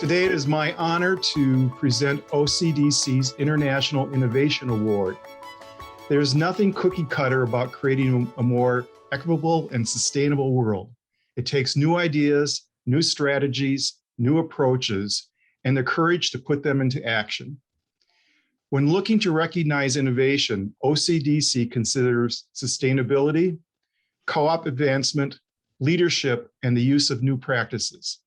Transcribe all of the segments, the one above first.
Today it is my honor to present OCDC's International Innovation Award. There's nothing cookie cutter about creating a more equitable and sustainable world. It takes new ideas, new strategies, new approaches, and the courage to put them into action. When looking to recognize innovation, OCDC considers sustainability, co-op advancement, leadership, and the use of new practices.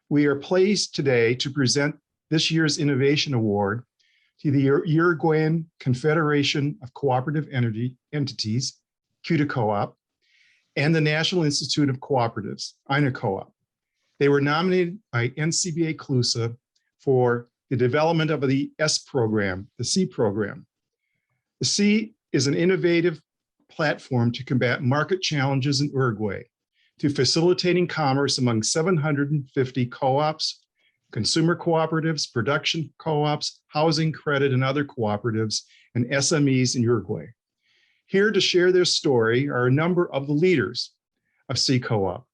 We are pleased today to present this year's Innovation Award to the Uruguayan Confederation of Cooperative Entities, CUDECOOP, and the National Institute of Cooperatives, INACOOP. They were nominated by NCBA CLUSA for the development of the S program, the C program. The C is an innovative platform to combat market challenges in Uruguay, to facilitating commerce among 750 co-ops, consumer cooperatives, production co-ops, housing, credit, and other cooperatives, and SMEs in Uruguay. Here to share their story are a number of the leaders of SICOOP.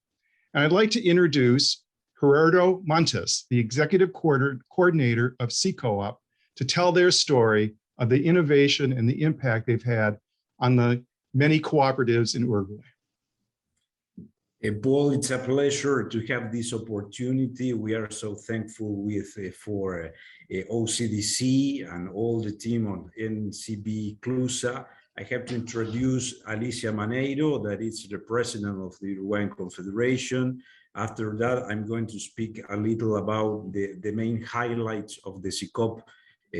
And I'd like to introduce Gerardo Montes, the Executive Coordinator of SICOOP, to tell their story of the innovation and the impact they've had on the many cooperatives in Uruguay. Paul, it's a pleasure to have this opportunity. We are so thankful for OCDC and all the team on NCBA CLUSA. I have to introduce Alicia Maneiro, that is the president of the Uruguayan Confederation. After that, I'm going to speak a little about the main highlights of the SICOOP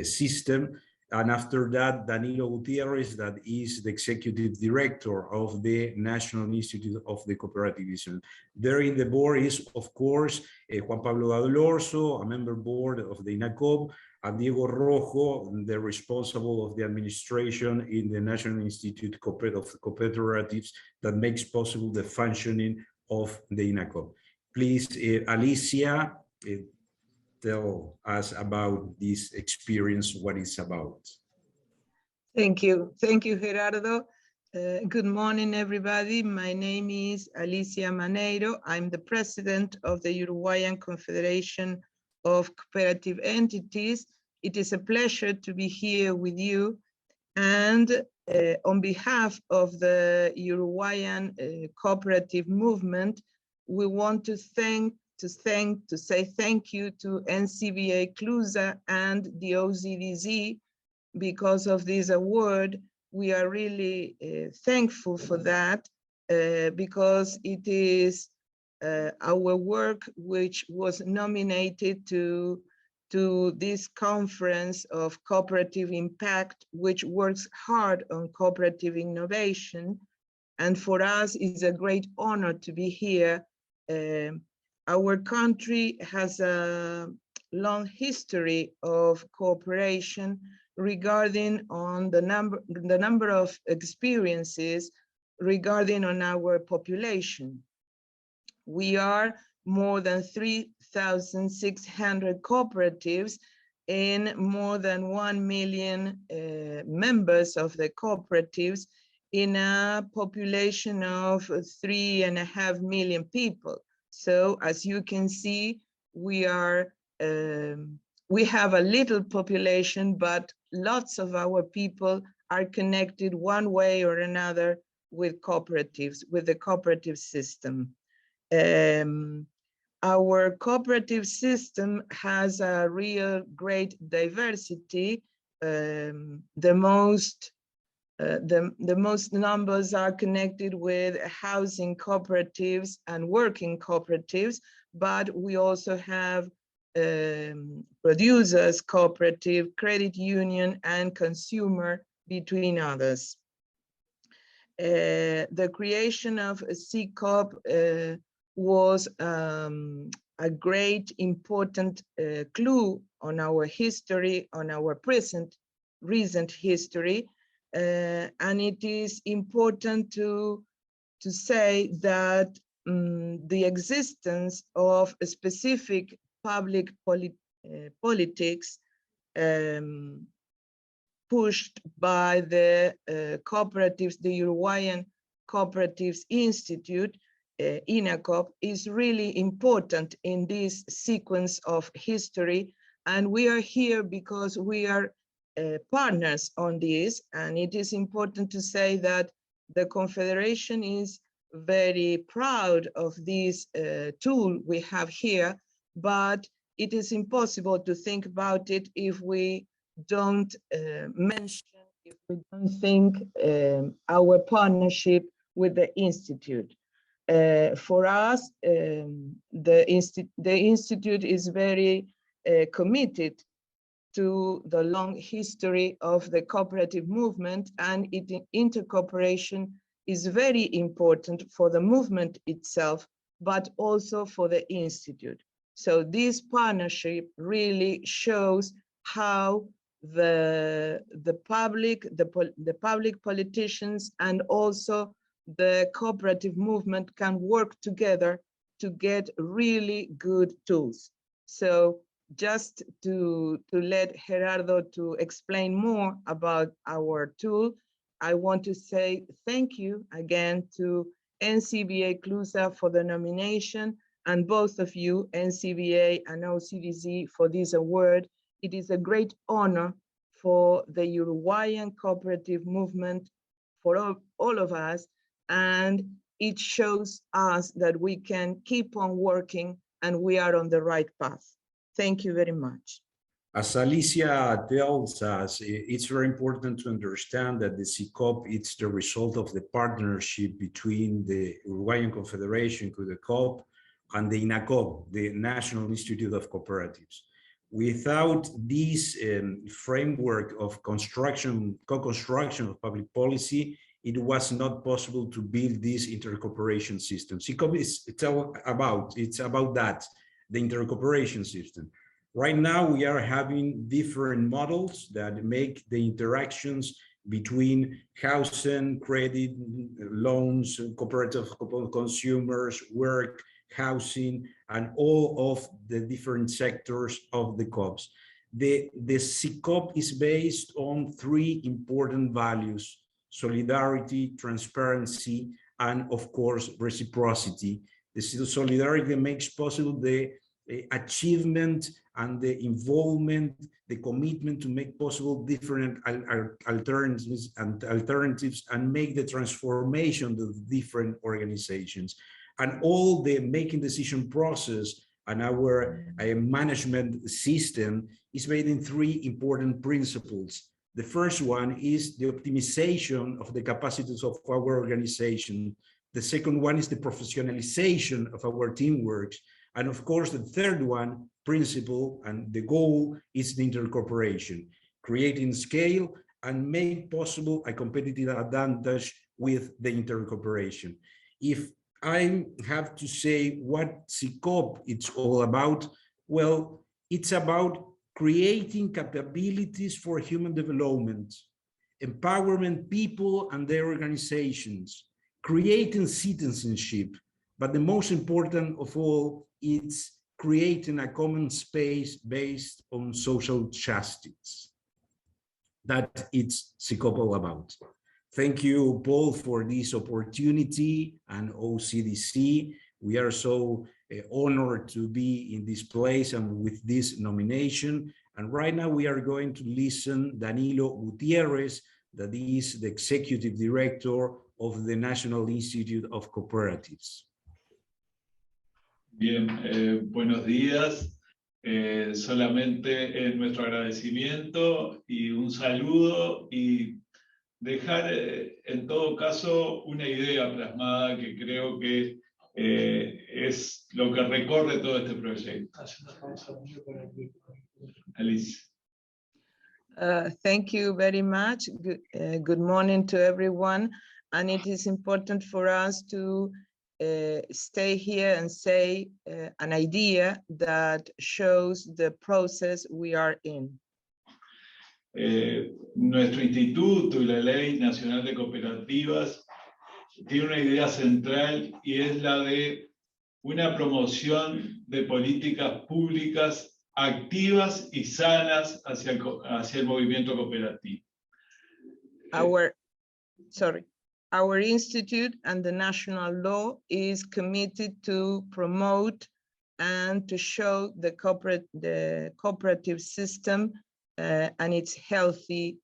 system. And after that, Danilo Gutierrez, that is the executive director of the National Institute of Cooperatives. There in the board is, of course, Juan Pablo Galorzo, a member board of the INACOOP, and Diego Rojo, the responsible of the administration in the National Institute of Cooperatives that makes possible the functioning of the INACOOP. Please, Alicia, tell us about this experience, what it's about. Thank you, Gerardo. Good morning, everybody. My name is Alicia Maneiro. I'm the president of the Uruguayan Confederation of Cooperative Entities. It is a pleasure to be here with you. And on behalf of the Uruguayan cooperative movement, we want to say thank you to NCBA CLUSA and the OCDC because of this award. We are really thankful for that because it is our work which was nominated to this conference of cooperative impact, which works hard on cooperative innovation. And for us, it's a great honor to be here. Our country has a long history of cooperation regarding on the number of experiences regarding on our population. We are more than 3,600 cooperatives in more than 1 million members of the cooperatives in a population of 3.5 million people. So as you can see, we have a little population, but lots of our people are connected one way or another with cooperatives, with the cooperative system. Our cooperative system has a real great diversity. The most numbers are connected with housing cooperatives and working cooperatives, but we also have producers cooperative, credit union, and consumer, between others. The creation of SICOOP was a great important clue on our history, on our recent history. And it is important to say that the existence of a specific public politics pushed by the cooperatives, the Uruguayan Cooperatives Institute, INACOOP is really important in this sequence of history. And we are here because we are partners on this. And it is important to say that the Confederation is very proud of this tool we have here, but it is impossible to think about it if we don't if we don't think our partnership with the Institute. For us, the Institute is very committed to the long history of the cooperative movement, and intercooperation is very important for the movement itself, but also for the Institute. So this partnership really shows how the public politicians and also the cooperative movement can work together to get really good tools. So just to let Gerardo to explain more about our tool, I want to say thank you again to NCBA CLUSA for the nomination, and both of you, NCBA and OCDC, for this award. It is a great honor for the Uruguayan cooperative movement, for all of us, and it shows us that we can keep on working and we are on the right path. Thank you very much. As Alicia tells us, it's very important to understand that the SICOOP is the result of the partnership between the Uruguayan Confederation, CUDECOOP, and the INACOOP, the National Institute of Cooperatives. Without this framework of co-construction of public policy, it was not possible to build this intercooperation system. SICOOP it's about that, the intercooperation system. Right now, we are having different models that make the interactions between housing, credit, loans, cooperative consumers, work, housing, and all of the different sectors of the COOPs. The SICOOP is based on three important values: solidarity, transparency, and of course, reciprocity. The solidarity makes possible the achievement and the involvement, the commitment to make possible different alternatives and make the transformation of different organizations. And all the making decision process and our management system is made in three important principles. The first one is the optimization of the capacities of our organization. The second one is the professionalization of our teamwork. And of course, the third one, principle and the goal, is the intercooperation, creating scale and make possible a competitive advantage with the intercooperation. If I have to say what SICOOP it's all about, well, it's about creating capabilities for human development, empowerment people and their organizations, creating citizenship, but the most important of all, it's creating a common space based on social justice. That it's SICOOP all about. Thank you, Paul, for this opportunity, and OCDC. We are so honored to be in this place and with this nomination. And right now we are going to listen Danilo Gutierrez, that is the Executive Director of the National Institute of Cooperatives. Bien, buenos días. Solamente nuestro agradecimiento y un saludo y dejar en todo caso una idea plasmada que creo que es lo que recorre todo este proyecto. Alicia. Thank you very much. Good morning to everyone. And it is important for us to stay here and say an idea that shows the process we are in. Nuestro instituto y la Ley Nacional de Cooperativas tiene una idea central y es la de una promoción de políticas públicas activas y sanas hacia el movimiento cooperativo. Our institute and the national law is committed to promote and to show the cooperative system and its healthy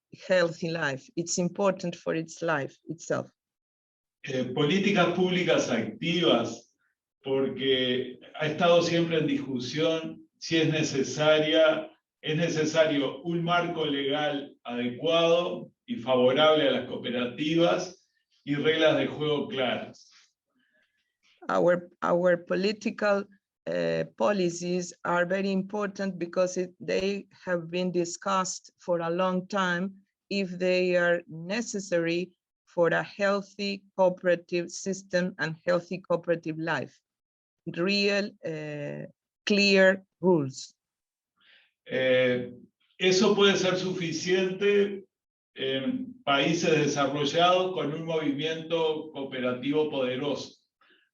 life. It's important for its life itself. Políticas públicas activas, porque ha estado siempre en discusión si es necesario un marco legal adecuado y favorable a las cooperativas y reglas de juego claras. Our political policies are very important because they have been discussed for a long time if they are necessary for a healthy cooperative system and healthy cooperative life. Real, clear rules. Eso puede ser suficiente en países desarrollados con un movimiento cooperativo poderoso.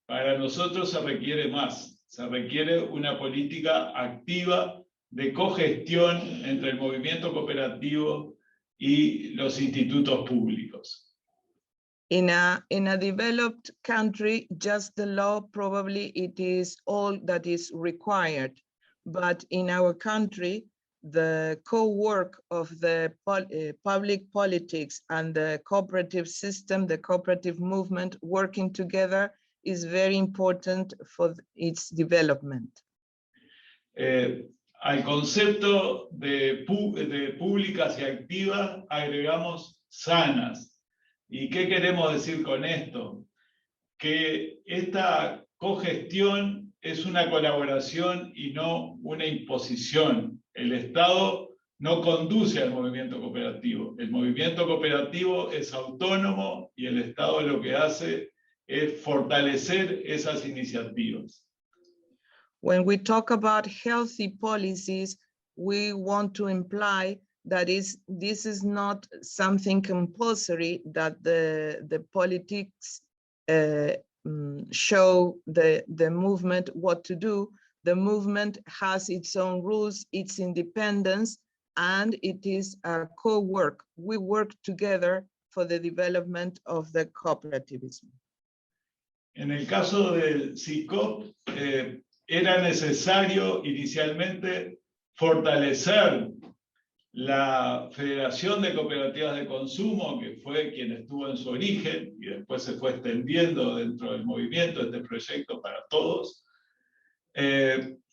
Para nosotros se requiere más, se requiere una política activa de cogestión entre el movimiento cooperativo y los institutos públicos. In a developed country, just the law probably it is all that is required. But in our country, the co-work of the public politics and the cooperative system, the cooperative movement working together is very important for its development. Al concepto de públicas y activas agregamos sanas. ¿Y qué queremos decir con esto? Que esta cogestión es una colaboración y no una imposición. El Estado no conduce al movimiento cooperativo. El movimiento cooperativo es autónomo y el Estado lo que hace es fortalecer esas iniciativas. When we talk about healthy policies, we want to imply that this is not something compulsory, that the politics show the movement what to do. The movement has its own rules, its independence, and it is a co-work. We work together for the development of the cooperativism. En el caso del SICOOP, era necesario inicialmente fortalecer la Federación de Cooperativas de Consumo, que fue quien estuvo en su origen y después se fue extendiendo dentro del movimiento este proyecto para todos,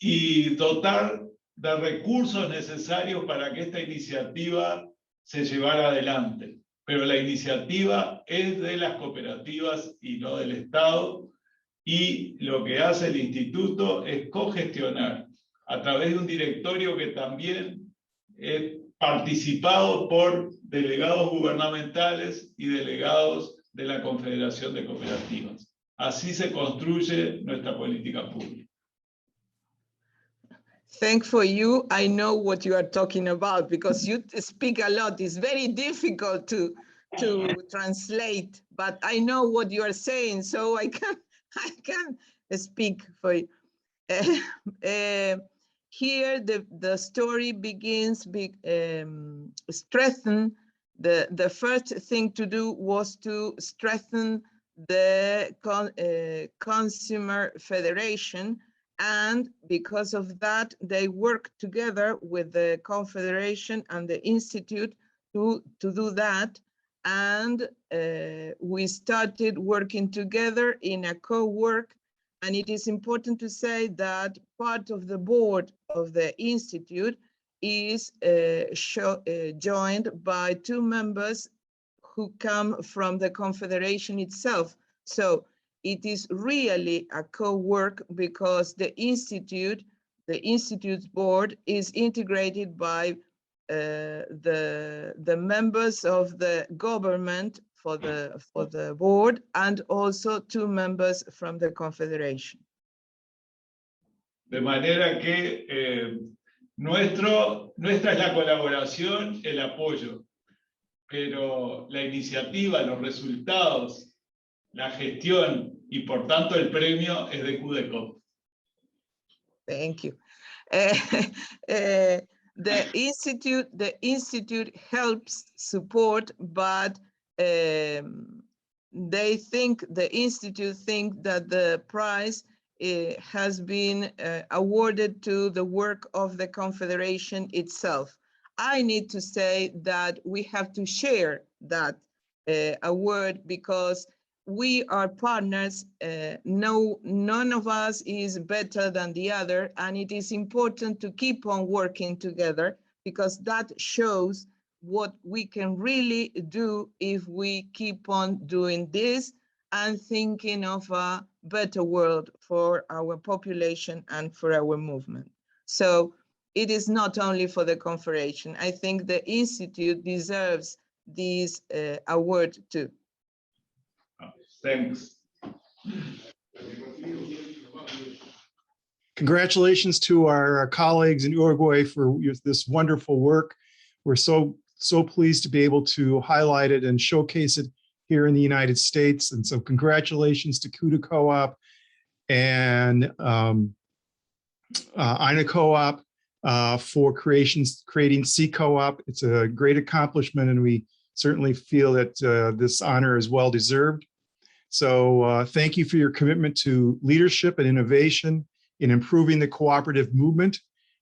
y dotar de recursos necesarios para que esta iniciativa se llevara adelante. Pero la iniciativa es de las cooperativas y no del Estado, y lo que hace el instituto es cogestionar a través de un directorio que también es participado por delegados gubernamentales y delegados de la Confederación de Cooperativas. Así se construye nuestra política pública. Thank for you. I know what you are talking about because you speak a lot. It's very difficult to translate, but I know what you are saying, so I can speak for you. Here, the story begins. Strengthen the first thing to do was to strengthen the Consumer Federation. And because of that, they work together with the Confederation and the Institute to do that. And we started working together in a co-work. And it is important to say that part of the board of the Institute is joined by 2 members who come from the Confederation itself. So it is really a co-work because the Institute's board is integrated by the members of the government for the board and also 2 members from the Confederation. De manera que nuestra es la colaboración, el apoyo, pero la iniciativa, los resultados, la gestión y por tanto el premio es de CUDECOOP. Thank you. The institute helps support, but they think, the Institute think that the prize has been awarded to the work of the Confederation itself. I need to say that we have to share that award because we are partners. None of us is better than the other, and it is important to keep on working together because that shows what we can really do if we keep on doing this and thinking of a better world for our population and for our movement. So it is not only for the Confederation. I think the Institute deserves this award too. Thanks. Congratulations to our colleagues in Uruguay for this wonderful work. We're so pleased to be able to highlight it and showcase it here in the United States. And so congratulations to CUDECOOP and INACOOP for creating CCOOP. It's a great accomplishment, and we certainly feel that this honor is well deserved. So thank you for your commitment to leadership and innovation in improving the cooperative movement.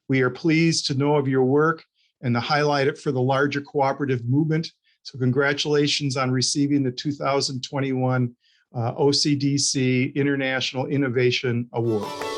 We are pleased to know of your work and to highlight it for the larger cooperative movement. So congratulations on receiving the 2021 OCDC International Innovation Award.